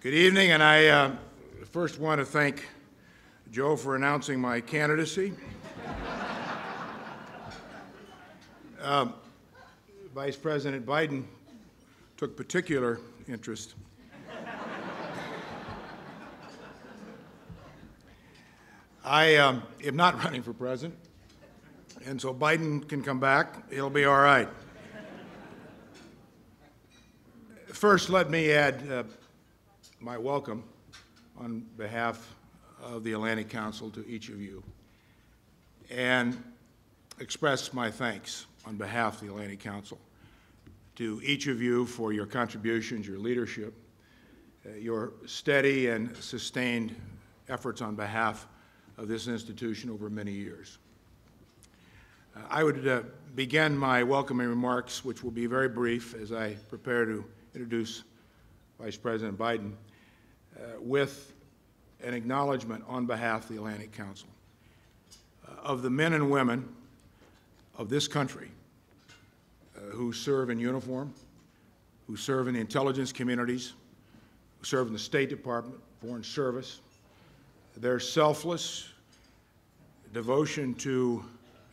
Good evening, and I first want to thank Joe for announcing my candidacy. Vice President Biden took particular interest. I am not running for president, and so Biden can come back. It'll be all right. First, let me add my welcome on behalf of the Atlantic Council to each of you, and express my thanks on behalf of the Atlantic Council to each of you for your contributions, your leadership, your steady and sustained efforts on behalf of this institution over many years. I would begin my welcoming remarks, which will be very brief as I prepare to introduce Vice President Biden, with an acknowledgement on behalf of the Atlantic Council of the men and women of this country who serve in uniform, who serve in the intelligence communities, who serve in the State Department, Foreign Service. Their selfless devotion to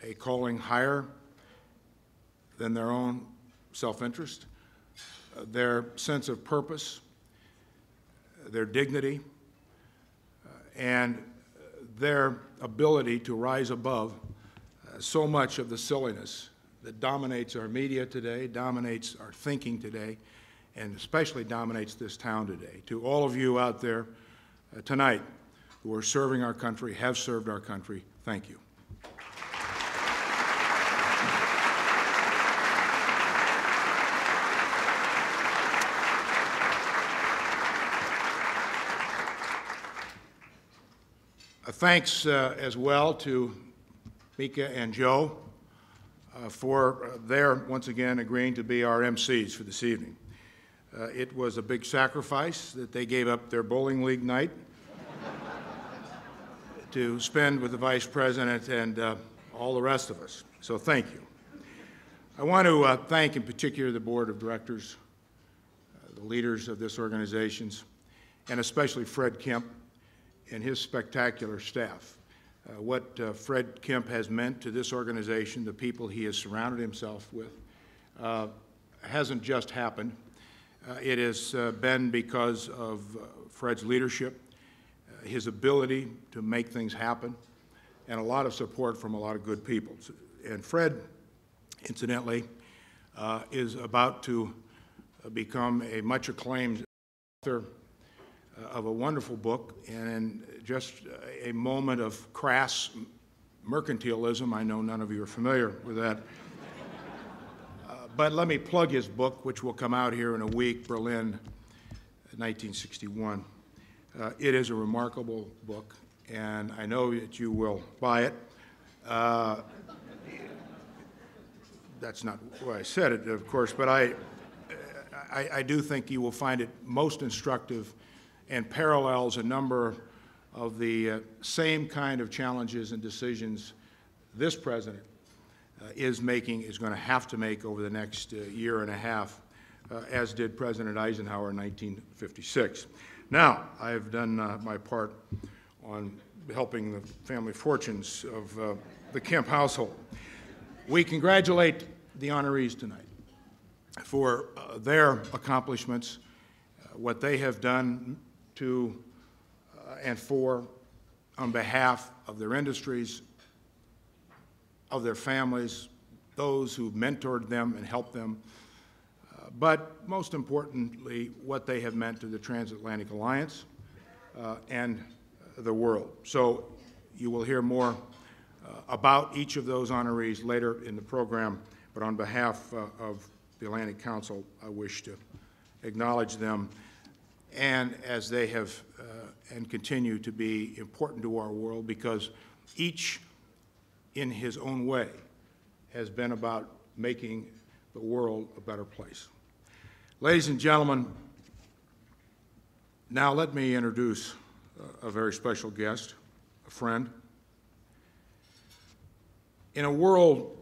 a calling higher than their own self-interest, their sense of purpose, their dignity, and their ability to rise above so much of the silliness that dominates our media today, dominates our thinking today, and especially dominates this town today. To all of you out there tonight who are serving our country, have served our country, thank you. Thanks as well to Mika and Joe for their, once again, agreeing to be our MCs for this evening. It was a big sacrifice that they gave up their bowling league night to spend with the Vice President and all the rest of us. So thank you. I want to thank in particular the Board of Directors, the leaders of this organization, and especially Fred Kemp and his spectacular staff. What Fred Kemp has meant to this organization, the people he has surrounded himself with, hasn't just happened. It has been because of Fred's leadership, his ability to make things happen, and a lot of support from a lot of good people. And Fred, incidentally, is about to become a much acclaimed author of a wonderful book, and just a moment of crass mercantilism. I know none of you are familiar with that. But let me plug his book, which will come out here in a week, Berlin, 1961. It is a remarkable book, and I know that you will buy it. That's not why I said it, of course, but I do think you will find it most instructive and parallels a number of the same kind of challenges and decisions this president is going to have to make over the next year and a half, as did President Eisenhower in 1956. Now, I've done my part on helping the family fortunes of the Kemp household. We congratulate the honorees tonight for their accomplishments, what they have done to and for, on behalf of their industries, of their families, those who mentored them and helped them, but most importantly, what they have meant to the transatlantic alliance and the world. So you will hear more about each of those honorees later in the program, but on behalf of the Atlantic Council, I wish to acknowledge them, and as they have and continue to be important to our world, because each in his own way has been about making the world a better place. Ladies and gentlemen, now let me introduce a very special guest, a friend. In a world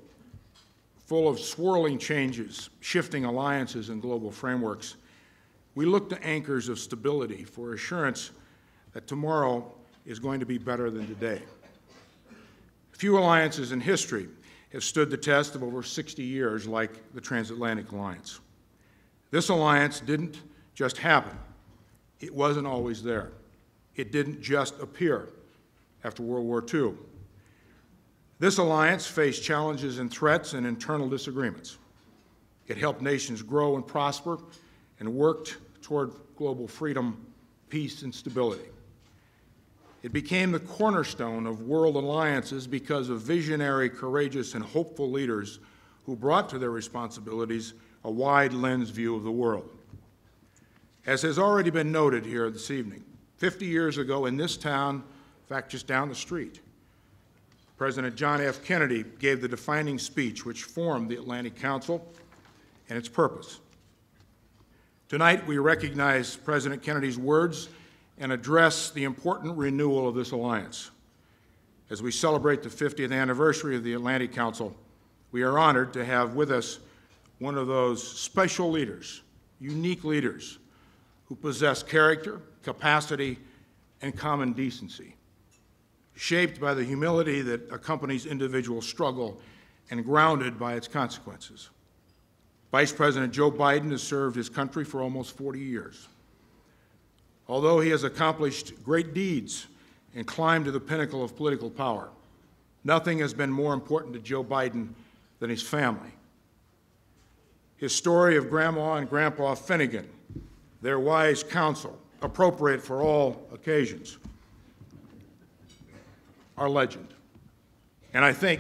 full of swirling changes, shifting alliances, and global frameworks, we look to anchors of stability for assurance that tomorrow is going to be better than today. Few alliances in history have stood the test of over 60 years like the transatlantic alliance. This alliance didn't just happen. It wasn't always there. It didn't just appear after World War II. This alliance faced challenges and threats and internal disagreements. It helped nations grow and prosper and worked toward global freedom, peace, and stability. It became the cornerstone of world alliances because of visionary, courageous, and hopeful leaders who brought to their responsibilities a wide lens view of the world. As has already been noted here this evening, 50 years ago in this town, in fact, just down the street, President John F. Kennedy gave the defining speech which formed the Atlantic Council and its purpose. Tonight, we recognize President Kennedy's words and address the important renewal of this alliance. As we celebrate the 50th anniversary of the Atlantic Council, we are honored to have with us one of those special leaders, unique leaders, who possess character, capacity, and common decency, shaped by the humility that accompanies individual struggle and grounded by its consequences. Vice President Joe Biden has served his country for almost 40 years. Although he has accomplished great deeds and climbed to the pinnacle of political power, nothing has been more important to Joe Biden than his family. His story of Grandma and Grandpa Finnegan, their wise counsel, appropriate for all occasions, are legend. And I think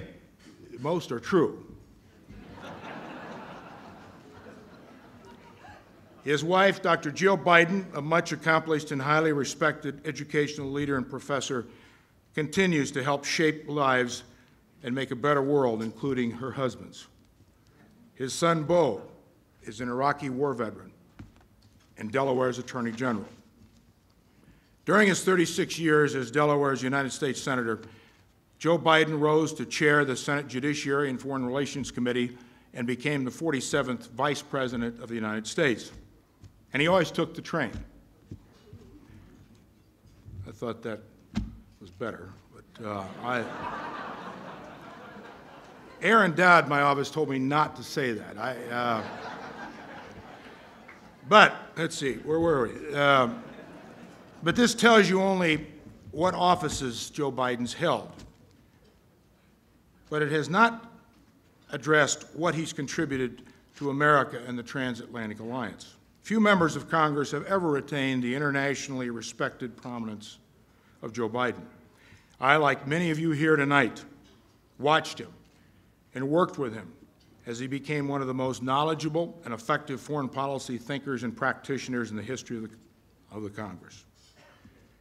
most are true. His wife, Dr. Jill Biden, a much accomplished and highly respected educational leader and professor, continues to help shape lives and make a better world, including her husband's. His son, Beau, is an Iraqi war veteran and Delaware's Attorney General. During his 36 years as Delaware's United States Senator, Joe Biden rose to chair the Senate Judiciary and Foreign Relations Committee and became the 47th Vice President of the United States. And he always took the train. I thought that was better, but Aaron Dowd, my office, told me not to say that. But let's see, where were we? But this tells you only what offices Joe Biden's held. But it has not addressed what he's contributed to America and the transatlantic alliance. Few members of Congress have ever attained the internationally respected prominence of Joe Biden. I, like many of you here tonight, watched him and worked with him as he became one of the most knowledgeable and effective foreign policy thinkers and practitioners in the history of the Congress.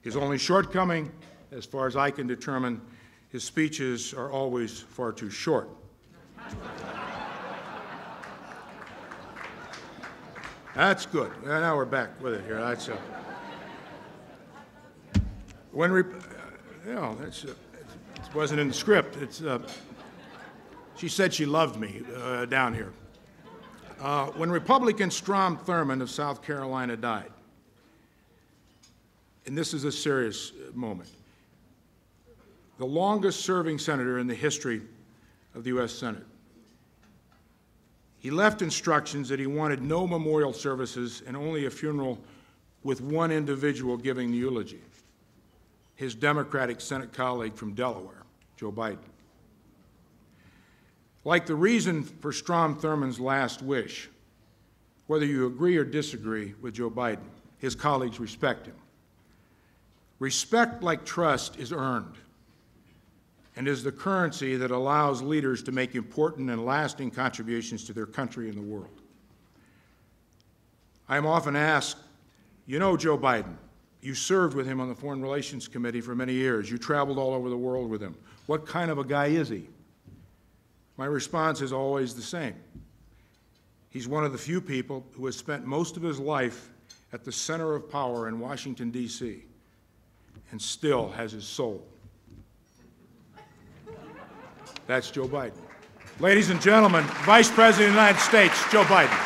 His only shortcoming, as far as I can determine, his speeches are always far too short. That's good. Now we're back with it here. That's it wasn't in the script. She said she loved me down here. When Republican Strom Thurmond of South Carolina died, and this is a serious moment, the longest-serving senator in the history of the U.S. Senate, he left instructions that he wanted no memorial services and only a funeral with one individual giving the eulogy, his Democratic Senate colleague from Delaware, Joe Biden. Like the reason for Strom Thurmond's last wish, whether you agree or disagree with Joe Biden, his colleagues respect him. Respect, like trust, is earned and is the currency that allows leaders to make important and lasting contributions to their country and the world. I am often asked, you know Joe Biden, you served with him on the Foreign Relations Committee for many years, you traveled all over the world with him. What kind of a guy is he? My response is always the same. He's one of the few people who has spent most of his life at the center of power in Washington, D.C., and still has his soul. That's Joe Biden. Ladies and gentlemen, Vice President of the United States, Joe Biden.